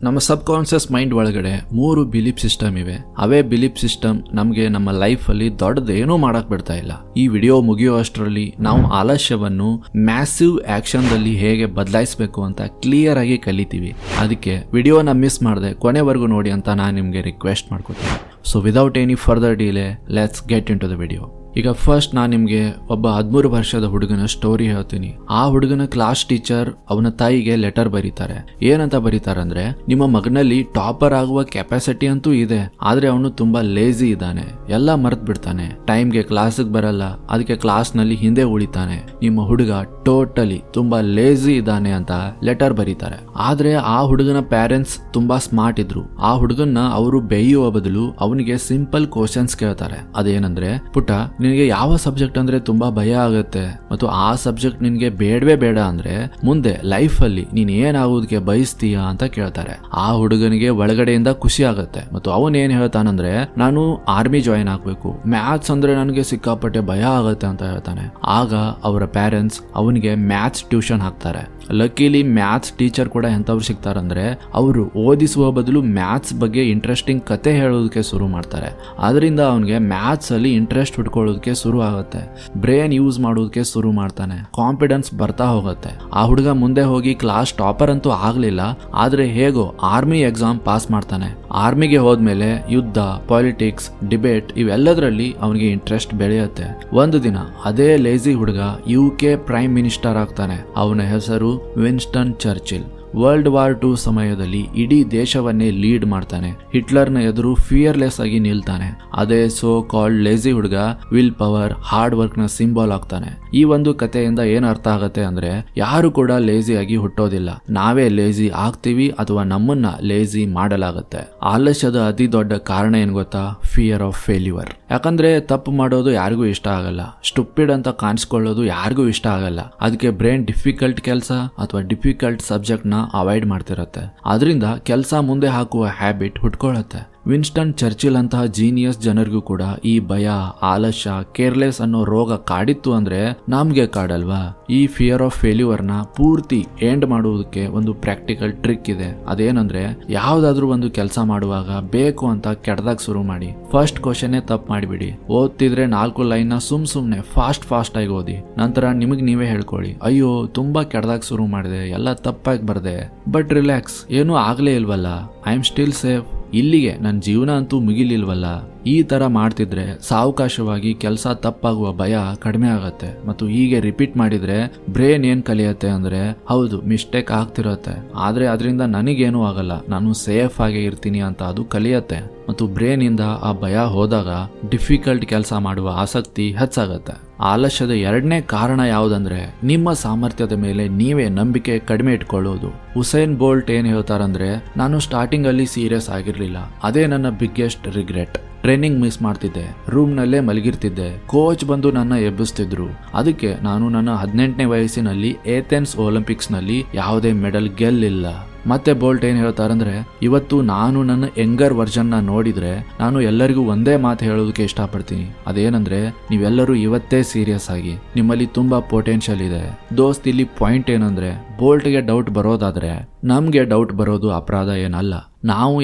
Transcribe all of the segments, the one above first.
ನಮ್ಮ ಸಬ್ conscious mind ಒಳಗಡೆ 3 belief system ಇವೆ. ಅವೇ ಬಿಲೀಫ್ ಸಿಸ್ಟಮ್ ನಮಗೆ ನಮ್ಮ ಲೈಫ್ ಅಲ್ಲಿ ದೊಡ್ಡದೇನೂ ಮಾಡಕ್ ಬಿಡ್ತಾ ಇಲ್ಲ. ಈ ವಿಡಿಯೋ ಮುಗಿಯೋ ಅಷ್ಟರಲ್ಲಿ ನಾವು ಆಲಸ್ಯವನ್ನು ಮ್ಯಾಸಿವ್ ಆಕ್ಷನ್ ದಲ್ಲಿ ಹೇಗೆ ಬದಲಾಯಿಸಬೇಕು ಅಂತ ಕ್ಲಿಯರ್ ಆಗಿ ಕಲಿತೀವಿ. ಅದಕ್ಕೆ ವಿಡಿಯೋನ ಮಿಸ್ ಮಾಡದೆ ಕೊನೆವರೆಗೂ ನೋಡಿ ಅಂತ ನಾನು ನಿಮ್ಗೆ ರಿಕ್ವೆಸ್ಟ್ ಮಾಡ್ಕೊತೀನಿ. So without any further delay let's get into the video. ಈಗ ಫಸ್ಟ್ ನಾನು ನಿಮ್ಗೆ ಒಬ್ಬ 13 ವರ್ಷದ ಹುಡುಗನ ಸ್ಟೋರಿ ಹೇಳ್ತೀನಿ. ಆ ಹುಡುಗನ ಕ್ಲಾಸ್ ಟೀಚರ್ ಅವನ ತಾಯಿಗೆ ಲೆಟರ್ ಬರೀತಾರೆ. ಏನಂತ ಬರೀತಾರಂದ್ರೆ, ನಿಮ್ಮ ಮಗನಲ್ಲಿ ಟಾಪರ್ ಆಗುವ ಕೆಪಾಸಿಟಿ ಅಂತೂ ಇದೆ, ಆದ್ರೆ ಅವನು ತುಂಬಾ ಲೇಜಿ ಇದ್ದಾನೆ, ಎಲ್ಲ ಮರ್ತ್ ಬಿಡ್ತಾನೆ, ಟೈಮ್ಗೆ ಕ್ಲಾಸಿಗೆ ಬರಲ್ಲ, ಅದಕ್ಕೆ ಕ್ಲಾಸ್ ನಲ್ಲಿ ಹಿಂದೆ ಉಳಿತಾನೆ. ನಿಮ್ಮ ಹುಡುಗ ಟೋಟಲಿ ತುಂಬಾ ಲೇಜಿ ಇದ್ದಾನೆ ಅಂತ ಲೆಟರ್ ಬರೀತಾರೆ. ಆದ್ರೆ ಆ ಹುಡುಗನ ಪೇರೆಂಟ್ಸ್ ತುಂಬಾ ಸ್ಮಾರ್ಟ್ ಇದ್ರು. ಆ ಹುಡುಗನ್ನ ಅವರು ಬೇಯುವ ಬದಲು ಅವನಿಗೆ ಸಿಂಪಲ್ ಕ್ವಶನ್ಸ್ ಕೇಳ್ತಾರೆ. ಅದೇನಂದ್ರೆ, ಪುಟ್ಟ ನಿನಗೆ ಯಾವ ಸಬ್ಜೆಕ್ಟ್ ಅಂದ್ರೆ ತುಂಬಾ ಭಯ ಆಗುತ್ತೆ ಮತ್ತು ಆ ಸಬ್ಜೆಕ್ಟ್ ನಿನ್ಗೆ ಬೇಡವೇ ಬೇಡ ಅಂದ್ರೆ ಮುಂದೆ ಲೈಫ್ ಅಲ್ಲಿ ನೀನ್ ಏನಾಗೋದಕ್ಕೆ ಬಯಸ್ತೀಯಾ ಅಂತ ಕೇಳ್ತಾರೆ. ಆ ಹುಡುಗನಿಗೆ ಒಳಗಡೆಯಿಂದ ಖುಷಿ ಆಗುತ್ತೆ ಮತ್ತು ಅವನ್ ಏನ್ ಹೇಳ್ತಾನಂದ್ರೆ, ನಾನು ಆರ್ಮಿ ಜಾಯಿನ್ ಆಗ್ಬೇಕು, ಮ್ಯಾಥ್ಸ್ ಅಂದ್ರೆ ನನಗೆ ಸಿಕ್ಕಾಪಟ್ಟೆ ಭಯ ಆಗುತ್ತೆ ಅಂತ ಹೇಳ್ತಾನೆ. ಆಗ ಅವರ ಪೇರೆಂಟ್ಸ್ ಅವನಿಗೆ ಮ್ಯಾಥ್ಸ್ ಟ್ಯೂಷನ್ ಹಾಕ್ತಾರೆ. ಲಕ್ಕಿಲಿ ಮ್ಯಾಥ್ಸ್ ಟೀಚರ್ ಕೂಡ ಎಂತವ್ರು ಸಿಗ್ತಾರಂದ್ರೆ, ಅವರು ಓದಿಸುವ ಬದಲು ಮ್ಯಾಥ್ಸ್ ಬಗ್ಗೆ ಇಂಟ್ರೆಸ್ಟಿಂಗ್ ಕತೆ ಹೇಳೋದಕ್ಕೆ ಶುರು ಮಾಡ್ತಾರೆ. ಅದರಿಂದ ಅವನಿಗೆ ಮ್ಯಾಥ್ಸ್ ಅಲ್ಲಿ ಇಂಟ್ರೆಸ್ಟ್ ಹುಡ್ಕೊಳ್ಳೋದಕ್ಕೆ ಶುರು ಆಗುತ್ತೆ, ಬ್ರೇನ್ ಯೂಸ್ ಮಾಡೋದಕ್ಕೆ ಶುರು ಮಾಡ್ತಾನೆ, ಕಾನ್ಫಿಡೆನ್ಸ್ ಬರ್ತಾ ಹೋಗುತ್ತೆ. ಆ ಹುಡುಗ ಮುಂದೆ ಹೋಗಿ ಕ್ಲಾಸ್ ಟಾಪರ್ ಅಂತೂ ಆಗ್ಲಿಲ್ಲ, ಆದ್ರೆ ಹೇಗೋ ಆರ್ಮಿ ಎಕ್ಸಾಮ್ ಪಾಸ್ ಮಾಡ್ತಾನೆ. ಆರ್ಮಿಗೆ ಹೋದ್ಮೇಲೆ ಯುದ್ಧ, ಪಾಲಿಟಿಕ್ಸ್, ಡಿಬೇಟ್ ಇವೆಲ್ಲದರಲ್ಲಿ ಅವನಿಗೆ ಇಂಟ್ರೆಸ್ಟ್ ಬೆಳೆಯುತ್ತೆ. ಒಂದು ದಿನ ಅದೇ ಲೇಜಿ ಹುಡುಗ UK ಪ್ರೈಮ್ ಮಿನಿಸ್ಟರ್ ಆಗ್ತಾನೆ. ಅವನ ಹೆಸರು ವಿನ್ಸ್ಟನ್ ಚರ್ಚಿಲ್. ವರ್ಲ್ಡ್ ವಾರ್ 2 ಸಮಯದಲ್ಲಿ ಇಡೀ ದೇಶವನ್ನೇ ಲೀಡ್ ಮಾಡ್ತಾನೆ. ಹಿಟ್ಲರ್ನ ಎದುರು ಫಿಯರ್ಲೆಸ್ ಆಗಿ ನಿಲ್ತಾನೆ. ಅದೇ ಸೋ ಕಾಲ್ಡ್ ಲೇಜಿ ಹುಡುಗ ವಿಲ್ ಪವರ್, ಹಾರ್ಡ್ ವರ್ಕ್ ನ ಸಿಂಬಲ್ ಆಗ್ತಾನೆ. ಈ ಒಂದು ಕಥೆಯಿಂದ ಏನ್ ಅರ್ಥ ಆಗತ್ತೆ ಅಂದ್ರೆ, ಯಾರು ಕೂಡ ಲೇಜಿ ಆಗಿ ಹುಟ್ಟೋದಿಲ್ಲ, ನಾವೇ ಲೇಜಿ ಆಗ್ತೀವಿ ಅಥವಾ ನಮ್ಮನ್ನ ಲೇಜಿ ಮಾಡಲಾಗತ್ತೆ. ಆಲಸ್ಯದ ಅತಿ ದೊಡ್ಡ ಕಾರಣ ಏನ್ ಗೊತ್ತಾ? Fear of failure. ಯಾಕಂದ್ರೆ ತಪ್ಪು ಮಾಡೋದು ಯಾರಿಗೂ ಇಷ್ಟ ಆಗಲ್ಲ, ಸ್ಟುಪಿಡ್ ಅಂತ ಕಾಣಿಸ್ಕೊಳ್ಳೋದು ಯಾರಿಗೂ ಇಷ್ಟ ಆಗಲ್ಲ. ಅದಕ್ಕೆ ಬ್ರೈನ್ ಡಿಫಿಕಲ್ಟ್ ಕೆಲಸ ಅಥವಾ ಡಿಫಿಕಲ್ಟ್ ಸಬ್ಜೆಕ್ಟ್ ನ ಅವಾಯ್ಡ್ ಮಾಡ್ತಿರತ್ತೆ. ಅದರಿಂದ ಕೆಲಸ ಮುಂದೆ ಹಾಕುವ ಹ್ಯಾಬಿಟ್ ಹುಟ್ಕೊಳ್ಳುತ್ತೆ. ವಿನ್ಸ್ಟನ್ ಚರ್ಚಿಲ್ ಅಂತಹ ಜೀನಿಯಸ್ ಜನರಿಗೂ ಕೂಡ ಈ ಭಯ, ಆಲಸ್ಯ, ಕೇರ್ಲೆಸ್ ಅನ್ನೋ ರೋಗ ಕಾಡಿತ್ತು ಅಂದ್ರೆ ನಮ್ಗೆ ಕಾಡಲ್ವಾ? ಈ ಫಿಯರ್ ಆಫ್ ಫೇಲ್ಯೂರ್ ನ ಪೂರ್ತಿ ಎಂಡ್ ಮಾಡುವುದಕ್ಕೆ ಒಂದು ಪ್ರಾಕ್ಟಿಕಲ್ ಟ್ರಿಕ್ ಇದೆ. ಅದೇನಂದ್ರೆ, ಯಾವ್ದಾದ್ರು ಒಂದು ಕೆಲಸ ಮಾಡುವಾಗ ಬೇಕು ಅಂತ ಕೆಟ್ಟದಾಗ ಶುರು ಮಾಡಿ. ಫಸ್ಟ್ ಕ್ವಶನ್ ತಪ್ಪು ಮಾಡಿಬಿಡಿ. ಓದ್ತಿದ್ರೆ 4 ಲೈನ್ ನ ಸುಮ್ನೆ ಫಾಸ್ಟ್ ಆಗಿ ಓದಿ. ನಂತರ ನಿಮಗ್ ನೀವೇ ಹೇಳ್ಕೊಳ್ಳಿ, ಅಯ್ಯೋ ತುಂಬಾ ಕೆಟ್ಟದಾಗ ಶುರು ಮಾಡಿದೆ, ಎಲ್ಲ ತಪ್ಪಾಗಿ ಬರ್ದೆ, ಬಟ್ ರಿಲ್ಯಾಕ್ಸ್, ಏನೂ ಆಗ್ಲೇ ಇಲ್ವಲ್ಲ, ಐ ಆಮ್ ಸ್ಟಿಲ್ ಸೇಫ್, ಇಲ್ಲಿಗೆ ನನ್ನ ಜೀವನ ಅಂತೂ ಮುಗಿಲಿಲ್ವಲ್ಲ. ಈ ತರ ಮಾಡ್ತಿದ್ರೆ ಸಾವಕಾಶವಾಗಿ ಕೆಲಸ ತಪ್ಪಾಗುವ ಭಯ ಕಡಿಮೆ ಆಗತ್ತೆ. ಮತ್ತು ಹೀಗೆ ರಿಪೀಟ್ ಮಾಡಿದ್ರೆ ಬ್ರೇನ್ ಏನ್ ಕಲಿಯತ್ತೆ ಅಂದ್ರೆ, ಹೌದು ಮಿಸ್ಟೇಕ್ ಆಗ್ತಿರತ್ತೆ, ಆದ್ರೆ ಅದರಿಂದ ನನಗೇನೂ ಆಗಲ್ಲ, ನಾನು ಸೇಫ್ ಆಗೇ ಇರ್ತೀನಿ ಅಂತ ಅದು ಕಲಿಯತ್ತೆ. ಮತ್ತು ಬ್ರೇನ್ ಇಂದ ಆ ಭಯ ಹೋದಾಗ ಡಿಫಿಕಲ್ಟ್ ಕೆಲಸ ಮಾಡುವ ಆಸಕ್ತಿ ಹೆಚ್ಚಾಗತ್ತೆ. ಆಲಸ್ಯದ 2ನೇ ಕಾರಣ ಯಾವುದಂದ್ರೆ, ನಿಮ್ಮ ಸಾಮರ್ಥ್ಯದ ಮೇಲೆ ನೀವೇ ನಂಬಿಕೆ ಕಡಿಮೆ ಇಟ್ಕೊಳ್ಳೋದು. ಉಸೇನ್ ಬೋಲ್ಟ್ ಏನ್ ಹೇಳ್ತಾರಂದ್ರೆ, ನಾನು ಸ್ಟಾರ್ಟಿಂಗ್ ಅಲ್ಲಿ ಸೀರಿಯಸ್ ಆಗಿರ್ಲಿಲ್ಲ, ಅದೇ ನನ್ನ ಬಿಗ್ಗೆಸ್ಟ್ ರಿಗ್ರೆಟ್. ಟ್ರೈನಿಂಗ್ ಮಿಸ್ ಮಾಡ್ತಿದ್ದೆ, ರೂಮ್ ನಲ್ಲೇ ಮಲಗಿರ್ತಿದ್ದೆ, ಕೋಚ್ ಬಂದು ನನ್ನ ಎಬ್ಬಿಸ್ತಿದ್ರು. ಅದಕ್ಕೆ ನಾನು ನನ್ನ 18ನೇ ವಯಸ್ಸಿನಲ್ಲಿ ಏಥೆನ್ಸ್ ಒಲಿಂಪಿಕ್ಸ್ ನಲ್ಲಿ ಯಾವುದೇ ಮೆಡಲ್ ಗೆಲ್ಲಿಲ್ಲ. ಮತ್ತೆ ಬೋಲ್ಟ್ ಏನ್ ಹೇಳ್ತಾರಂದ್ರೆ, ಇವತ್ತು ನಾನು ನನ್ನ ಯಂಗರ್ ವರ್ಷನ್ ನ ನೋಡಿದ್ರೆ ನಾನು ಎಲ್ಲರಿಗೂ ಒಂದೇ ಮಾತು ಹೇಳೋದಕ್ಕೆ ಇಷ್ಟಪಡ್ತೀನಿ. ಅದೇನಂದ್ರೆ, ನೀವೆಲ್ಲರೂ ಇವತ್ತೇ ಸೀರಿಯಸ್ ಆಗಿ, ನಿಮ್ಮಲ್ಲಿ ತುಂಬಾ ಪೊಟೆನ್ಶಿಯಲ್ ಇದೆ. ದೋಸ್ತ್, ಇಲ್ಲಿ ಪಾಯಿಂಟ್ ಏನಂದ್ರೆ, ಬೋಲ್ಟ್ಗೆ ಡೌಟ್ ಬರೋದಾದ್ರೆ ನಮ್ಗೆ ಡೌಟ್ ಬರೋದು ಅಪರಾಧ ಏನಲ್ಲ. ನಾವು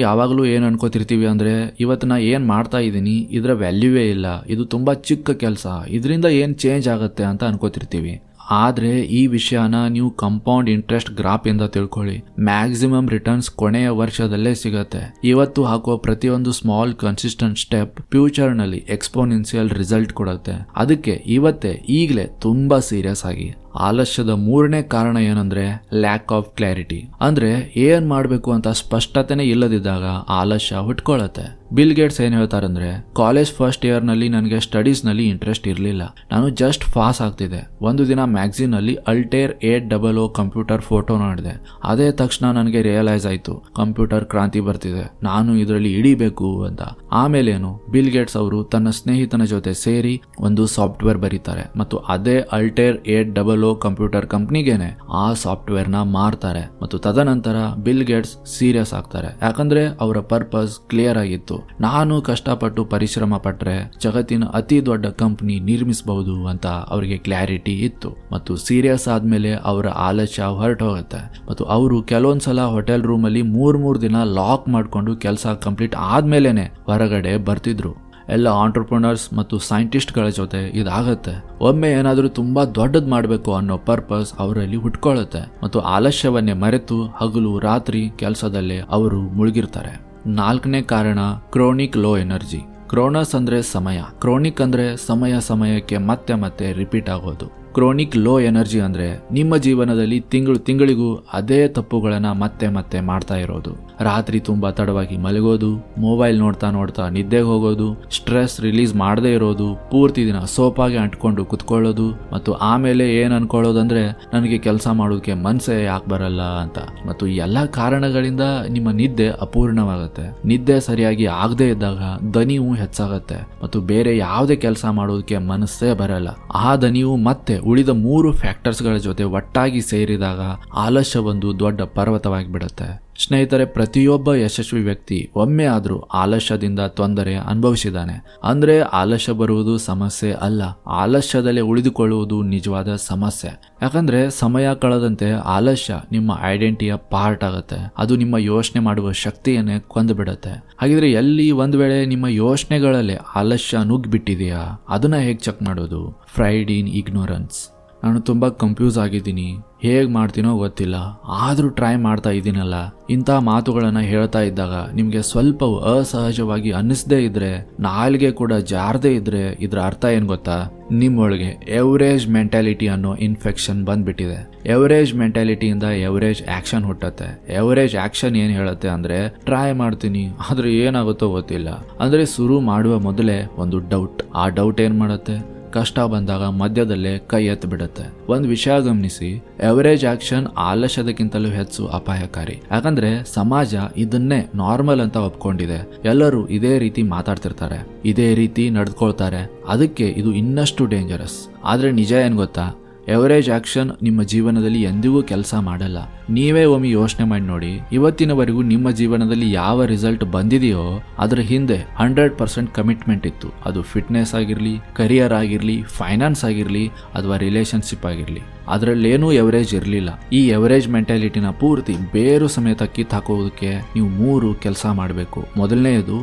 ಯಾವಾಗಲೂ ಏನ್ ಅನ್ಕೋತಿರ್ತೀವಿ ಅಂದ್ರೆ, ಇವತ್ತು ನಾ ಏನ್ ಮಾಡ್ತಾ ಇದ್ದೀನಿ ಇದ್ರ ವ್ಯಾಲ್ಯೂವೇ ಇಲ್ಲ, ಇದು ತುಂಬಾ ಚಿಕ್ಕ ಕೆಲಸ, ಇದರಿಂದ ಏನ್ ಚೇಂಜ್ ಆಗತ್ತೆ ಅಂತ ಅನ್ಕೋತಿರ್ತೀವಿ. ಆದ್ರೆ ಈ ವಿಷಯನ ನೀವು ಕಂಪೌಂಡ್ ಇಂಟ್ರೆಸ್ಟ್ ಗ್ರಾಫ್ ಇಂದ ತಿಳ್ಕೊಳ್ಳಿ. ಮ್ಯಾಕ್ಸಿಮಮ್ ರಿಟರ್ನ್ಸ್ ಕೊನೆಯ ವರ್ಷದಲ್ಲೇ ಸಿಗತ್ತೆ. ಇವತ್ತು ಹಾಕುವ ಪ್ರತಿಯೊಂದು ಸ್ಮಾಲ್ ಕನ್ಸಿಸ್ಟೆಂಟ್ ಸ್ಟೆಪ್ ಫ್ಯೂಚರ್ ನಲ್ಲಿ ಎಕ್ಸ್ಪೋನೆನ್ಸಿಯಲ್ ರಿಸಲ್ಟ್ ಕೊಡುತ್ತೆ. ಅದಕ್ಕೆ ಇವತ್ತೇ ಈಗಲೇ ತುಂಬಾ ಸೀರಿಯಸ್ ಆಗಿ. ಆಲಸ್ಯದ 3ನೇ ಕಾರಣ ಏನಂದ್ರೆ, ಲ್ಯಾಕ್ ಆಫ್ ಕ್ಲಾರಿಟಿ. ಅಂದ್ರೆ ಏನ್ ಮಾಡ್ಬೇಕು ಅಂತ ಸ್ಪಷ್ಟತೆನೇ ಇಲ್ಲದಿದ್ದಾಗ ಆಲಸ್ಯ ಹುಟ್ಕೊಳ್ಳುತ್ತೆ. ಬಿಲ್ ಗೇಟ್ಸ್ ಏನ್ ಹೇಳ್ತಾರಂದ್ರೆ, ಕಾಲೇಜ್ ಫಸ್ಟ್ ಇಯರ್ ನಲ್ಲಿ ನನಗೆ ಸ್ಟಡೀಸ್ ನಲ್ಲಿ ಇಂಟ್ರೆಸ್ಟ್ ಇರಲಿಲ್ಲ, ನಾನು ಜಸ್ಟ್ ಪಾಸ್ ಆಗ್ತಿದ್ದೆ. ಒಂದು ದಿನ ಮ್ಯಾಗಝೀನ್ ಅಲ್ಲಿ ಅಲ್ಟೇರ್ 800 ಕಂಪ್ಯೂಟರ್ ಫೋಟೋ ನೋಡಿದೆ. ಅದೇ ತಕ್ಷಣ ನನಗೆ ರಿಯಲೈಸ್ ಆಯ್ತು, ಕಂಪ್ಯೂಟರ್ ಕ್ರಾಂತಿ ಬರ್ತಿದೆ, ನಾನು ಇದರಲ್ಲಿ ಹಿಡಿಬೇಕು ಅಂತ. ಆಮೇಲೇನು, ಬಿಲ್ ಗೇಟ್ಸ್ ಅವರು ತನ್ನ ಸ್ನೇಹಿತನ ಜೊತೆ ಸೇರಿ ಒಂದು ಸಾಫ್ಟ್ವೇರ್ ಬರೀತಾರೆ ಮತ್ತು ಅದೇ ಅಲ್ಟೇರ್ 800 ಅಪೋಲೋ ಕಂಪ್ಯೂಟರ್ ಕಂಪ್ನಿಗೇನೆ ಆ ಸಾಫ್ಟ್ವೇರ್ ನ ಮಾರ್ತಾರೆ ಮತ್ತು ತದನಂತರ ಬಿಲ್ ಗೇಟ್ಸ್ ಸೀರಿಯಸ್ ಆಗ್ತಾರೆ. ಯಾಕಂದ್ರೆ ಅವರ ಪರ್ಪಸ್ ಕ್ಲಿಯರ್ ಆಗಿತ್ತು. ನಾನು ಕಷ್ಟಪಟ್ಟು ಪರಿಶ್ರಮ ಪಟ್ರೆ ಜಗತ್ತಿನ ಅತಿ ದೊಡ್ಡ ಕಂಪನಿ ನಿರ್ಮಿಸಬಹುದು ಅಂತ ಅವರಿಗೆ ಕ್ಲಾರಿಟಿ ಇತ್ತು. ಮತ್ತು ಸೀರಿಯಸ್ ಆದ್ಮೇಲೆ ಅವರ ಆಲಸ್ಯ ಹೊರಟು ಹೋಗುತ್ತೆ ಮತ್ತು ಅವರು ಕೆಲವೊಂದ್ಸಲ ಹೋಟೆಲ್ ರೂಮ್ ಅಲ್ಲಿ ಮೂರ್ ದಿನ ಲಾಕ್ ಮಾಡ್ಕೊಂಡು ಕೆಲಸ ಕಂಪ್ಲೀಟ್ ಆದ್ಮೇಲೆನೆ ಹೊರಗಡೆ ಬರ್ತಿದ್ರು. ಎಲ್ಲ ಆಂಟ್ರಪ್ರನರ್ಸ್ ಮತ್ತು ಸೈಂಟಿಸ್ಟ್ಗಳ ಜೊತೆ ಇದಾಗತ್ತೆ. ಒಮ್ಮೆ ಏನಾದರೂ ತುಂಬಾ ದೊಡ್ಡದ್ ಮಾಡಬೇಕು ಅನ್ನೋ ಪರ್ಪಸ್ ಅವರಲ್ಲಿ ಹುಟ್ಕೊಳ್ಳುತ್ತೆ ಮತ್ತು ಆಲಸ್ಯವನ್ನೇ ಮರೆತು ಹಗಲು ರಾತ್ರಿ ಕೆಲಸದಲ್ಲೇ ಅವರು ಮುಳುಗಿರ್ತಾರೆ. 4ನೇ ಕಾರಣ ಕ್ರೋನಿಕ್ ಲೋ ಎನರ್ಜಿ. ಕ್ರೋನಸ್ ಅಂದ್ರೆ ಸಮಯ, ಕ್ರೋನಿಕ್ ಅಂದ್ರೆ ಸಮಯಕ್ಕೆ ಮತ್ತೆ ರಿಪೀಟ್ ಆಗೋದು. ಕ್ರೋನಿಕ್ ಲೋ ಎನರ್ಜಿ ಅಂದ್ರೆ ನಿಮ್ಮ ಜೀವನದಲ್ಲಿ ತಿಂಗಳಿಗೂ ಅದೇ ತಪ್ಪುಗಳನ್ನ ಮತ್ತೆ ಮಾಡ್ತಾ ಇರೋದು. ರಾತ್ರಿ ತುಂಬಾ ತಡವಾಗಿ ಮಲಗೋದು, ಮೊಬೈಲ್ ನೋಡ್ತಾ ನಿದ್ದೆಗೆ ಹೋಗೋದು, ಸ್ಟ್ರೆಸ್ ರಿಲೀಸ್ ಮಾಡದೇ ಇರೋದು, ಪೂರ್ತಿ ದಿನ ಸೋಪಾಗಿ ಅಂಟ್ಕೊಂಡು ಕುತ್ಕೊಳ್ಳೋದು ಮತ್ತು ಆಮೇಲೆ ಏನ್ ಅನ್ಕೊಳ್ಳೋದಂದ್ರೆ ನನಗೆ ಕೆಲಸ ಮಾಡೋದಕ್ಕೆ ಮನ್ಸೇ ಯಾಕೆ ಬರಲ್ಲ ಅಂತ. ಮತ್ತು ಈ ಎಲ್ಲಾ ಕಾರಣಗಳಿಂದ ನಿಮ್ಮ ನಿದ್ದೆ ಅಪೂರ್ಣವಾಗುತ್ತೆ. ನಿದ್ದೆ ಸರಿಯಾಗಿ ಆಗದೆ ಇದ್ದಾಗ ದನಿವು ಹೆಚ್ಚಾಗತ್ತೆ ಮತ್ತು ಬೇರೆ ಯಾವುದೇ ಕೆಲಸ ಮಾಡೋದಕ್ಕೆ ಮನಸ್ಸೇ ಬರಲ್ಲ. ಆ ದನಿವು ಮತ್ತೆ ಉಳಿದ 3 ಫ್ಯಾಕ್ಟರ್ಸ್ಗಳ ಜೊತೆ ಒಟ್ಟಾಗಿ ಸೇರಿದಾಗ ಆಲಸ್ಯ ಒಂದು ದೊಡ್ಡ ಪರ್ವತವಾಗಿ ಬಿಡುತ್ತೆ. ಸ್ನೇಹಿತರೆ, ಪ್ರತಿಯೊಬ್ಬ ಯಶಸ್ವಿ ವ್ಯಕ್ತಿ ಒಮ್ಮೆ ಆದ್ರೂ ಆಲಸ್ಯದಿಂದ ತೊಂದರೆ ಅನುಭವಿಸಿದ್ದಾನೆ. ಅಂದ್ರೆ ಆಲಸ್ಯ ಬರುವುದು ಸಮಸ್ಯೆ ಅಲ್ಲ, ಆಲಸ್ಯದಲ್ಲೇ ಉಳಿದುಕೊಳ್ಳುವುದು ನಿಜವಾದ ಸಮಸ್ಯೆ. ಯಾಕಂದ್ರೆ ಸಮಯ ಕಳೆದಂತೆ ಆಲಸ್ಯ ನಿಮ್ಮ ಐಡೆಂಟಿಟಿಯ ಪಾರ್ಟ್ ಆಗುತ್ತೆ. ಅದು ನಿಮ್ಮ ಯೋಚನೆ ಮಾಡುವ ಶಕ್ತಿಯನ್ನೇ ಕೊಂದು ಬಿಡುತ್ತೆ. ಹಾಗಿದ್ರೆ ಎಲ್ಲಿ ಒಂದ್ ವೇಳೆ ನಿಮ್ಮ ಯೋಚನೆಗಳಲ್ಲೇ ಆಲಸ್ಯ ನುಗ್ಗಿಬಿಟ್ಟಿದೆಯಾ, ಅದನ್ನ ಹೇಗೆ ಚೆಕ್ ಮಾಡೋದು? ಫ್ರೈಡ್ ಇನ್ ಇಗ್ನೋರೆನ್ಸ್. ನಾನು ತುಂಬಾ ಕನ್ಫ್ಯೂಸ್ ಆಗಿದ್ದೀನಿ, ಹೇಗ್ ಮಾಡ್ತೀನೋ ಗೊತ್ತಿಲ್ಲ, ಆದ್ರೂ ಟ್ರೈ ಮಾಡ್ತಾ ಇದ್ದೀನಲ್ಲ. ಇಂಥ ಮಾತುಗಳನ್ನ ಹೇಳ್ತಾ ಇದ್ದಾಗ ನಿಮ್ಗೆ ಸ್ವಲ್ಪ ಅಸಹಜವಾಗಿ ಅನ್ನಿಸದೇ ಇದ್ರೆ, ನಾಲ್ಗೆ ಕೂಡ ಜಾರದೇ ಇದ್ರೆ, ಇದ್ರ ಅರ್ಥ ಏನ್ ಗೊತ್ತಾ? ನಿಮ್ಮೊಳಗೆ ಎವರೇಜ್ ಮೆಂಟಾಲಿಟಿ ಅನ್ನೋ ಇನ್ಫೆಕ್ಷನ್ ಬಂದ್ಬಿಟ್ಟಿದೆ. ಎವರೇಜ್ ಮೆಂಟಾಲಿಟಿಯಿಂದ ಎವರೇಜ್ ಆಕ್ಷನ್ ಹುಟ್ಟತ್ತೆ. ಎವರೇಜ್ ಆಕ್ಷನ್ ಏನ್ ಹೇಳುತ್ತೆ ಅಂದ್ರೆ, ಟ್ರೈ ಮಾಡ್ತೀನಿ ಆದ್ರೆ ಏನಾಗುತ್ತೋ ಗೊತ್ತಿಲ್ಲ. ಅಂದ್ರೆ ಶುರು ಮಾಡುವ ಮೊದಲೇ ಒಂದು ಡೌಟ್. ಆ ಡೌಟ್ ಏನ್ ಮಾಡುತ್ತೆ? ಕಷ್ಟ ಬಂದಾಗ ಮಧ್ಯದಲ್ಲೇ ಕೈ ಎತ್ತು ಬಿಡುತ್ತೆ. ಒಂದ್ ವಿಷಯ ಗಮನಿಸಿ, ಎವರೇಜ್ ಆಕ್ಷನ್ ಆಲಸ್ಯದಕ್ಕಿಂತಲೂ ಹೆಚ್ಚು ಅಪಾಯಕಾರಿ. ಯಾಕಂದ್ರೆ ಸಮಾಜ ಇದನ್ನೇ ನಾರ್ಮಲ್ ಅಂತ ಒಪ್ಕೊಂಡಿದೆ. ಎಲ್ಲರೂ ಇದೇ ರೀತಿ ಮಾತಾಡ್ತಿರ್ತಾರೆ, ಇದೇ ರೀತಿ ನಡ್ಕೊಳ್ತಾರೆ. ಅದಕ್ಕೆ ಇದು ಇನ್ನಷ್ಟು ಡೇಂಜರಸ್. ಆದ್ರೆ ನಿಜ ಏನ್ ಗೊತ್ತಾ? ಎವರೇಜ್ ಆಕ್ಷನ್ ನಿಮ್ಮ ಜೀವನದಲ್ಲಿ ಎಂದಿಗೂ ಕೆಲಸ ಮಾಡಲ್ಲ. ನೀವೇ ಒಮ್ಮೆ ಯೋಚನೆ ಮಾಡಿ ನೋಡಿ, ಇವತ್ತಿನವರೆಗೂ ನಿಮ್ಮ ಜೀವನದಲ್ಲಿ ಯಾವ ರಿಸಲ್ಟ್ ಬಂದಿದೆಯೋ ಅದರ ಹಿಂದೆ 100% ಕಮಿಟ್ಮೆಂಟ್ ಇತ್ತು. ಅದು ಫಿಟ್ನೆಸ್ ಆಗಿರ್ಲಿ, ಕರಿಯರ್ ಆಗಿರ್ಲಿ, ಫೈನಾನ್ಸ್ ಆಗಿರ್ಲಿ ಅಥವಾ ರಿಲೇಶನ್ಶಿಪ್ ಆಗಿರ್ಲಿ. ಅದರಲ್ಲೇನೂ ಎವರೇಜ್ ಇರಲಿಲ್ಲ. ಈ ಎವರೇಜ್ ಮೆಂಟಾಲಿಟಿನ ಪೂರ್ತಿ ಬೇರು ಸಮೇತ ಕಿತ್ತಾಕೋದಕ್ಕೆ ನೀವು 3 ಕೆಲಸ ಮಾಡಬೇಕು. ಮೊದಲನೆಯದು,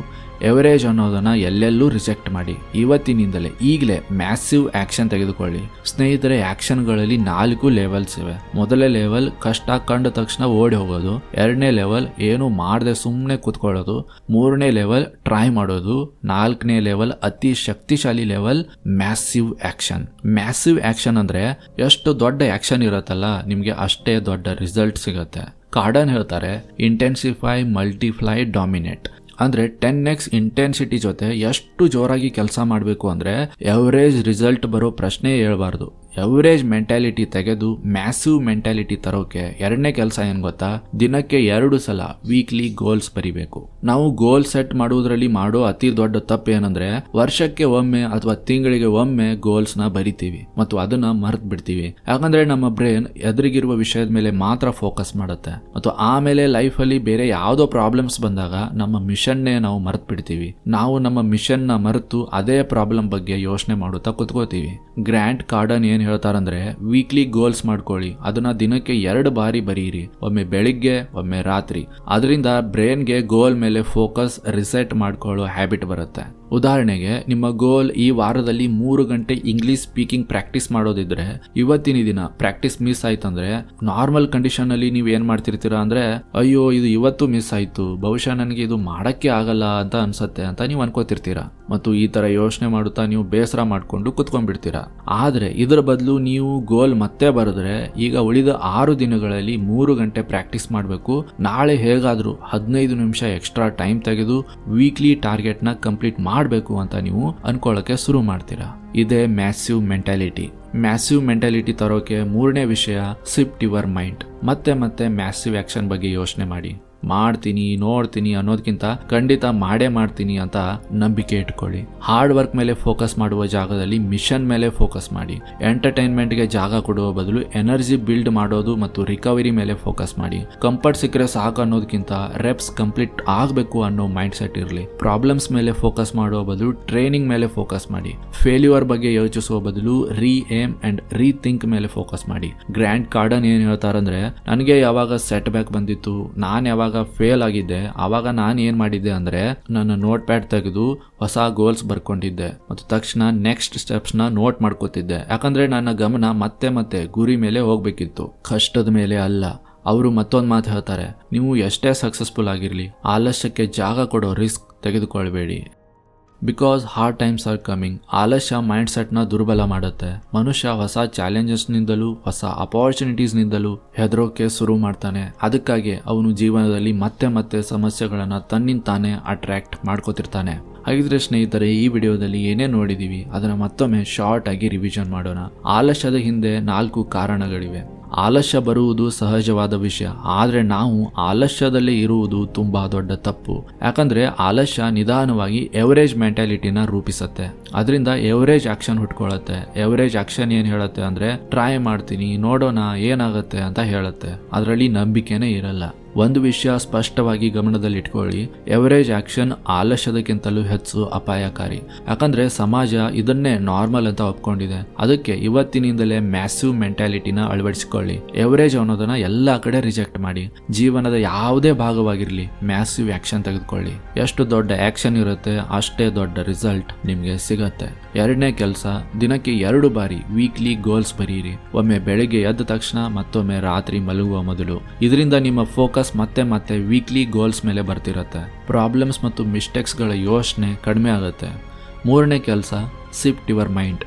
ಎವರೇಜ್ ಅನ್ನೋದನ್ನ ಎಲ್ಲೆಲ್ಲೂ ರಿಜೆಕ್ಟ್ ಮಾಡಿ. ಇವತ್ತಿನಿಂದಲೇ ಈಗಲೇ ಮ್ಯಾಸಿವ್ ಆಕ್ಷನ್ ತೆಗೆದುಕೊಳ್ಳಿ. ಸ್ನೇಹಿತರೆ, ಆಕ್ಷನ್ಗಳಲ್ಲಿ 4 ಲೆವೆಲ್ಸ್ ಇವೆ. ಮೊದಲನೇ ಲೆವೆಲ್ ಕಷ್ಟ ಕಂಡ ತಕ್ಷಣ ಓಡಿ ಹೋಗೋದು. 2ನೇ ಲೆವೆಲ್ ಏನು ಮಾಡದೆ ಸುಮ್ಮನೆ ಕೂತ್ಕೊಳ್ಳೋದು. 3ನೇ ಲೆವೆಲ್ ಟ್ರೈ ಮಾಡೋದು. 4ನೇ ಲೆವೆಲ್ ಅತಿ ಶಕ್ತಿಶಾಲಿ level massive action. Massive action ಅಂದ್ರೆ ಎಷ್ಟು ದೊಡ್ಡ ಆಕ್ಷನ್ ಇರತ್ತಲ್ಲ, ನಿಮ್ಗೆ ಅಷ್ಟೇ ದೊಡ್ಡ ರಿಸಲ್ಟ್ ಸಿಗತ್ತೆ. ಕಾರ್ಡನ್ ಹೇಳ್ತಾರೆ, ಇಂಟೆನ್ಸಿಫೈ, ಮಲ್ಟಿಪ್ಲೈ, ಡಾಮಿನೇಟ್. ಅಂದ್ರೆ 10x ಇಂಟೆನ್ಸಿಟಿ ಜೊತೆ ಎಷ್ಟು ಜೋರಾಗಿ ಕೆಲಸ ಮಾಡಬೇಕು ಅಂದ್ರೆ ಎವರೇಜ್ ರಿಸಲ್ಟ್ ಬರೋ ಪ್ರಶ್ನೆ ಹೇಳ್ಬಾರ್ದು. ಎವರೇಜ್ ಮೆಂಟಾಲಿಟಿ ತೆಗೆದು ಮ್ಯಾಸಿವ್ ಮೆಂಟಾಲಿಟಿ ತರೋಕೆ 2ನೇ ಕೆಲಸ ಏನ್ ಗೊತ್ತಾ? ದಿನಕ್ಕೆ 2 ಸಲ ವೀಕ್ಲಿ ಗೋಲ್ಸ್ ಬರಿಬೇಕು. ನಾವು ಗೋಲ್ ಸೆಟ್ ಮಾಡುವುದರಲ್ಲಿ ಮಾಡೋ ಅತಿ ದೊಡ್ಡ ತಪ್ಪು ಏನಂದ್ರೆ, ವರ್ಷಕ್ಕೆ ಒಮ್ಮೆ ಅಥವಾ ತಿಂಗಳಿಗೆ ಒಮ್ಮೆ ಗೋಲ್ಸ್ ನ ಬರಿತೀವಿ ಮತ್ತು ಅದನ್ನ ಮರ್ತ್ ಬಿಡ್ತೀವಿ. ಯಾಕಂದ್ರೆ ನಮ್ಮ ಬ್ರೈನ್ ಎದುರಿಗಿರುವ ವಿಷಯದ ಮೇಲೆ ಮಾತ್ರ ಫೋಕಸ್ ಮಾಡುತ್ತೆ ಮತ್ತು ಆಮೇಲೆ ಲೈಫ್ ಅಲ್ಲಿ ಬೇರೆ ಯಾವ್ದೋ ಪ್ರಾಬ್ಲಮ್ಸ್ ಬಂದಾಗ ನಮ್ಮ ಮಿಷನ್ನೇ ನಾವು ಮರ್ತ್ ಬಿಡ್ತೀವಿ. ನಾವು ನಮ್ಮ ಮಿಷನ್ ನ ಮರೆತು ಅದೇ ಪ್ರಾಬ್ಲಮ್ ಬಗ್ಗೆ ಯೋಚನೆ ಮಾಡುತ್ತಾ ಕುತ್ಕೋತೀವಿ. ಗ್ರ್ಯಾಂಟ್ ಕಾರ್ಡನ್ ಏನ್ ಹೇಳ್ತಾರಂದ್ರೆ, ವೀಕ್ಲಿ ಗೋಲ್ಸ್ ಮಾಡ್ಕೊಳ್ಳಿ, ಅದನ್ನ ದಿನಕ್ಕೆ 2 ಬಾರಿ ಬರೀರಿ, ಒಮ್ಮೆ ಬೆಳಿಗ್ಗೆ ಒಮ್ಮೆ ರಾತ್ರಿ. ಅದರಿಂದ ಬ್ರೈನ್ಗೆ ಗೋಲ್ ಮೇಲೆ ಫೋಕಸ್ ರಿಸೆಟ್ ಮಾಡ್ಕೊಳ್ಳೋ ಹ್ಯಾಬಿಟ್ ಬರುತ್ತೆ. ಉದಾಹರಣೆಗೆ, ನಿಮ್ಮ ಗೋಲ್ ಈ ವಾರದಲ್ಲಿ 3 ಗಂಟೆ ಇಂಗ್ಲಿಷ್ ಸ್ಪೀಕಿಂಗ್ ಪ್ರಾಕ್ಟೀಸ್ ಮಾಡೋದಿದ್ರೆ, ಇವತ್ತಿನ ದಿನ ಪ್ರಾಕ್ಟೀಸ್ ಮಿಸ್ ಆಯ್ತಂದ್ರೆ ನಾರ್ಮಲ್ ಕಂಡೀಷನ್ ಅಲ್ಲಿ ನೀವು ಏನ್ ಮಾಡ್ತಿರ್ತೀರಾ ಅಂದ್ರೆ, ಅಯ್ಯೋ ಇದು ಇವತ್ತು ಮಿಸ್ ಆಯ್ತು, ಬಹುಶಃ ನನಗೆ ಇದು ಮಾಡಕ್ಕೆ ಆಗಲ್ಲ ಅಂತ ಅನ್ಸತ್ತೆ ಅಂತ ನೀವು ಅನ್ಕೋತಿರ್ತೀರಾ ಮತ್ತು ಈ ತರ ಯೋಚನೆ ಮಾಡುತ್ತಾ ನೀವು ಬೇಸರ ಮಾಡ್ಕೊಂಡು ಕುತ್ಕೊಂಡ್ಬಿಡ್ತೀರಾ. ಆದ್ರೆ ಇದರ ಬದಲು ನೀವು ಗೋಲ್ ಮತ್ತೆ ಬರೆದ್ರೆ, ಈಗ ಉಳಿದ 6 ದಿನಗಳಲ್ಲಿ 3 ಗಂಟೆ ಪ್ರಾಕ್ಟೀಸ್ ಮಾಡಬೇಕು, ನಾಳೆ ಹೇಗಾದ್ರೂ 15 ನಿಮಿಷ ಎಕ್ಸ್ಟ್ರಾ ಟೈಮ್ ತೆಗೆದು ವೀಕ್ಲಿ ಟಾರ್ಗೆಟ್ ನ ಕಂಪ್ಲೀಟ್ ಮಾಡಬೇಕು ಅಂತ ನೀವು ಅನ್ಕೊಳ್ಳಕ್ಕೆ ಶುರು ಮಾಡ್ತೀರಾ. ಇದೇ ಮ್ಯಾಸಿವ್ ಮೆಂಟಾಲಿಟಿ. ಮ್ಯಾಸಿವ್ ಮೆಂಟಾಲಿಟಿ ತರೋಕೆ 3ನೇ ವಿಷಯ, ಶಿಫ್ಟ್ ಯುವರ್ ಮೈಂಡ್. ಮತ್ತೆ ಮ್ಯಾಸಿವ್ ಆಕ್ಷನ್ ಬಗ್ಗೆ ಯೋಚನೆ ಮಾಡಿ. ಮಾಡ್ತೀನಿ ನೋಡ್ತೀನಿ ಅನ್ನೋದಕ್ಕಿಂತ ಖಂಡಿತ ಮಾಡೇ ಮಾಡ್ತೀನಿ ಅಂತ ನಂಬಿಕೆ ಇಟ್ಕೊಳ್ಳಿ. ಹಾರ್ಡ್ ವರ್ಕ್ ಮೇಲೆ ಫೋಕಸ್ ಮಾಡುವ ಜಾಗದಲ್ಲಿ ಮಿಷನ್ ಮೇಲೆ ಫೋಕಸ್ ಮಾಡಿ. ಎಂಟರ್ಟೈನ್ಮೆಂಟ್ಗೆ ಜಾಗ ಕೊಡುವ ಬದಲು ಎನರ್ಜಿ ಬಿಲ್ಡ್ ಮಾಡೋದು ಮತ್ತು ರಿಕವರಿ ಮೇಲೆ ಫೋಕಸ್ ಮಾಡಿ. ಕಂಫರ್ಟ್ ಸಿಕ್ಕರೆ ಸಾಕು ಅನ್ನೋದಕ್ಕಿಂತ ರೆಪ್ಸ್ ಕಂಪ್ಲೀಟ್ ಆಗಬೇಕು ಅನ್ನೋ ಮೈಂಡ್ ಸೆಟ್ ಇರಲಿ. ಪ್ರಾಬ್ಲಮ್ಸ್ ಮೇಲೆ ಫೋಕಸ್ ಮಾಡುವ ಬದಲು ಟ್ರೈನಿಂಗ್ ಮೇಲೆ ಫೋಕಸ್ ಮಾಡಿ. ಫೇಲ್ಯೂರ್ ಬಗ್ಗೆ ಯೋಚಿಸುವ ಬದಲು ಏಮ್ ಅಂಡ್ ರೀಥಿಂಕ್ ಮೇಲೆ ಫೋಕಸ್ ಮಾಡಿ. ಗ್ರ್ಯಾಂಡ್ ಕಾರ್ಡನ್ ಏನ್ ಹೇಳ್ತಾರಂದ್ರೆ, ನನಗೆ ಯಾವಾಗ ಸೆಟ್ ಬ್ಯಾಕ್ ಬಂದಿತ್ತು, ನಾನು ಯಾವಾಗ ಫೇಲ್ ಆಗಿದ್ದೆ, ಆವಾಗ ನಾನು ಏನ್ ಮಾಡಿದ್ದೆ ಅಂದ್ರೆ ನನ್ನ ನೋಟ್ ಪ್ಯಾಡ್ ತೆಗೆದು ಹೊಸ ಗೋಲ್ಸ್ ಬರ್ಕೊಂಡಿದ್ದೆ ಮತ್ತು ತಕ್ಷಣ ನೆಕ್ಸ್ಟ್ ಸ್ಟೆಪ್ಸ್ ನ ನೋಟ್ ಮಾಡ್ಕೋತಿದ್ದೆ. ಯಾಕಂದ್ರೆ ನನ್ನ ಗಮನ ಮತ್ತೆ ಗುರಿ ಮೇಲೆ ಹೋಗ್ಬೇಕಿತ್ತು, ಕಷ್ಟದ ಮೇಲೆ ಅಲ್ಲ. ಅವರು ಮತ್ತೊಂದು ಮಾತು ಹೇಳ್ತಾರೆ, ನೀವು ಎಷ್ಟೇ ಸಕ್ಸಸ್ಫುಲ್ ಆಗಿರ್ಲಿ ಆಲಸ್ಯಕ್ಕೆ ಜಾಗ ಕೊಡೋ ರಿಸ್ಕ್ ತೆಗೆದುಕೊಳ್ಬೇಡಿ. Because hard times are coming. ಆಲಸ್ಯ ಮೈಂಡ್ ಸೆಟ್ ನ ದುರ್ಬಲ ಮಾಡುತ್ತೆ. ಮನುಷ್ಯ ಹೊಸ ಚಾಲೆಂಜಸ್ ನಿಂದಲೂ ಹೊಸ ಅಪಾರ್ಚುನಿಟೀಸ್ ನಿಂದಲೂ ಹೆದರೋಕೆ ಶುರು ಮಾಡ್ತಾನೆ. ಅದಕ್ಕಾಗಿ ಅವನು ಜೀವನದಲ್ಲಿ ಮತ್ತೆ ಸಮಸ್ಯೆಗಳನ್ನ ತನ್ನಿಂತಾನೆ ಅಟ್ರಾಕ್ಟ್ ಮಾಡ್ಕೋತಿರ್ತಾನೆ. ಹಾಗಿದ್ರೆ ಸ್ನೇಹಿತರೆ, ಈ ವಿಡಿಯೋದಲ್ಲಿ ಏನೇ ನೋಡಿದೀವಿ ಅದನ್ನ ಮತ್ತೊಮ್ಮೆ ಶಾರ್ಟ್ ಆಗಿ ರಿವಿಷನ್ ಮಾಡೋಣ. ಆಲಸ್ಯದ ಹಿಂದೆ 4 ಕಾರಣಗಳಿವೆ. ಆಲಸ್ಯ ಬರುವುದು ಸಹಜವಾದ ವಿಷಯ, ಆದ್ರೆ ನಾವು ಆಲಸ್ಯದಲ್ಲೇ ಇರುವುದು ತುಂಬಾ ದೊಡ್ಡ ತಪ್ಪು. ಯಾಕಂದ್ರೆ ಆಲಸ್ಯ ನಿಧಾನವಾಗಿ ಎವರೇಜ್ ಮೆಂಟಾಲಿಟಿನ ರೂಪಿಸುತ್ತೆ. ಅದರಿಂದ ಎವರೇಜ್ ಆಕ್ಷನ್ ಹುಟ್ಕೊಳ್ಳುತ್ತೆ. ಎವರೇಜ್ ಆಕ್ಷನ್ ಏನ್ ಹೇಳುತ್ತೆ ಅಂದ್ರೆ, ಟ್ರೈ ಮಾಡ್ತೀನಿ ನೋಡೋಣ ಏನಾಗುತ್ತೆ ಅಂತ ಹೇಳುತ್ತೆ. ಅದರಲ್ಲಿ ನಂಬಿಕೆನೇ ಇರಲ್ಲ. ಒಂದು ವಿಷಯ ಸ್ಪಷ್ಟವಾಗಿ ಗಮನದಲ್ಲಿಟ್ಕೊಳ್ಳಿ, ಎವರೇಜ್ ಆಕ್ಷನ್ ಆಲಸ್ಯದಕ್ಕಿಂತಲೂ ಹೆಚ್ಚು ಅಪಾಯಕಾರಿ. ಯಾಕಂದ್ರೆ ಸಮಾಜ ಇದನ್ನೇ ನಾರ್ಮಲ್ ಅಂತ ಒಪ್ಕೊಂಡಿದೆ. ಅದಕ್ಕೆ ಇವತ್ತಿನಿಂದಲೇ ಮ್ಯಾಸಿವ್ ಮೆಂಟಾಲಿಟಿನ ಅಳವಡಿಸಿಕೊಳ್ಳಿ. ಎವರೇಜ್ ಅನ್ನೋದನ್ನ ಎಲ್ಲಾ ಕಡೆ ರಿಜೆಕ್ಟ್ ಮಾಡಿ. ಜೀವನದ ಯಾವುದೇ ಭಾಗವಾಗಿರ್ಲಿ ಮ್ಯಾಸಿವ್ ಆಕ್ಷನ್ ತೆಗೆದುಕೊಳ್ಳಿ. ಎಷ್ಟು ದೊಡ್ಡ ಆಕ್ಷನ್ ಇರುತ್ತೆ ಅಷ್ಟೇ ದೊಡ್ಡ ರಿಸಲ್ಟ್ ನಿಮ್ಗೆ ಸಿಗತ್ತೆ. 2ನೇ ಕೆಲಸ, ದಿನಕ್ಕೆ 2 ಬಾರಿ ವೀಕ್ಲಿ ಗೋಲ್ಸ್ ಬರೀರಿ. ಒಮ್ಮೆ ಬೆಳಿಗ್ಗೆ ಎದ್ದ ತಕ್ಷಣ, ಮತ್ತೊಮ್ಮೆ ರಾತ್ರಿ ಮಲಗುವ ಮೊದಲು. ಇದರಿಂದ ನಿಮ್ಮ ಫೋಕಸ್ ಮತ್ತೆ ವೀಕ್ಲಿ ಗೋಲ್ಸ್ ಮೇಲೆ ಬರ್ತಿರತ್ತೆ. ಪ್ರಾಬ್ಲಮ್ಸ್ ಮತ್ತು ಮಿಸ್ಟೇಕ್ಸ್ ಗಳ ಯೋಚನೆ ಕಡಿಮೆ ಆಗುತ್ತೆ. 3ನೇ ಕೆಲಸ, shift your mind.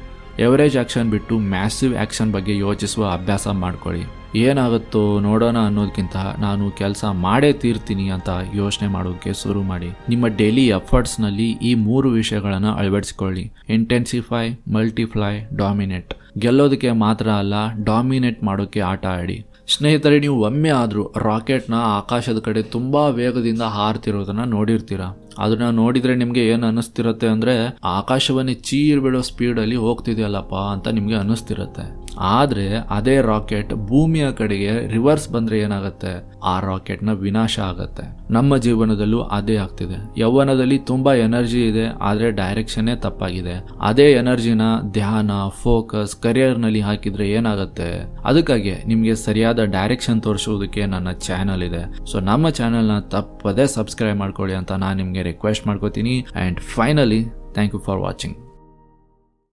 Average action ಬಿಟ್ಟು ಮ್ಯಾಸಿವ್ ಆಕ್ಷನ್ ಬಗ್ಗೆ ಯೋಚಿಸುವ ಅಭ್ಯಾಸ ಮಾಡ್ಕೊಳ್ಳಿ. ಏನಾಗುತ್ತೋ ನೋಡೋಣ ಅನ್ನೋದಕ್ಕಿಂತ ನಾನು ಕೆಲಸ ಮಾಡೇ ತೀರ್ತೀನಿ ಅಂತ ಯೋಚನೆ ಮಾಡೋಕೆ ಶುರು ಮಾಡಿ. ನಿಮ್ಮ ಡೈಲಿ ಎಫರ್ಟ್ಸ್ ನಲ್ಲಿ ಈ 3 ವಿಷಯಗಳನ್ನ ಅಳವಡಿಸಿಕೊಳ್ಳಿ. Intensify, multiply, dominate. ಗೆಲ್ಲೋದಕ್ಕೆ ಮಾತ್ರ ಅಲ್ಲ, ಡಾಮಿನೇಟ್ ಮಾಡೋಕೆ ಆಟ ಆಡಿ. ಸ್ನೇಹಿತರೆ, ನೀವು ಒಮ್ಮೆ ಆದ್ರೂ ರಾಕೆಟ್ನ ಆಕಾಶದ ಕಡೆ ತುಂಬಾ ವೇಗದಿಂದ ಹಾರ್ತಿರೋದನ್ನ ನೋಡಿರ್ತೀರಾ. ಅದನ್ನ ನೋಡಿದ್ರೆ ನಿಮ್ಗೆ ಏನ್ ಅನಿಸ್ತಿರತ್ತೆ ಅಂದ್ರೆ, ಆಕಾಶವನ್ನೇ ಚೀರ್ ಬಿಡೋ ಸ್ಪೀಡ್ ಅಲ್ಲಿ ಹೋಗ್ತಿದೆಯಲ್ಲಪ್ಪ ಅಂತ ನಿಮ್ಗೆ ಅನಿಸ್ತಿರತ್ತೆ. ಆದ್ರೆ ಅದೇ ರಾಕೆಟ್ ಭೂಮಿಯ ಕಡೆಗೆ ರಿವರ್ಸ್ ಬಂದ್ರೆ ಏನಾಗತ್ತೆ, ಆ ರಾಕೆಟ್ ನ ವಿನಾಶ ಆಗತ್ತೆ. ನಮ್ಮ ಜೀವನದಲ್ಲೂ ಅದೇ ಆಗ್ತಿದೆ. ಯೌವನದಲ್ಲಿ ತುಂಬಾ ಎನರ್ಜಿ ಇದೆ, ಆದ್ರೆ ಡೈರೆಕ್ಷನ್ ತಪ್ಪಾಗಿದೆ. ಅದೇ ಎನರ್ಜಿನ ಧ್ಯಾನ, ಫೋಕಸ್, ಕರಿಯರ್ ನಲ್ಲಿ ಹಾಕಿದ್ರೆ ಏನಾಗತ್ತೆ. ಅದಕ್ಕಾಗಿ ನಿಮ್ಗೆ ಸರಿಯಾದ ಡೈರೆಕ್ಷನ್ ತೋರಿಸುವುದಕ್ಕೆ ನನ್ನ ಚಾನೆಲ್ ಇದೆ. ಸೊ ನಮ್ಮ ಚಾನೆಲ್ ನ ತಪ್ಪದೇ ಸಬ್ಸ್ಕ್ರೈಬ್ ಮಾಡ್ಕೊಳ್ಳಿ ಅಂತ ನಾನು ನಿಮ್ಗೆ ರಿಕ್ವೆಸ್ಟ್ ಮಾಡ್ಕೋತೀನಿ. And finally, thank you for watching.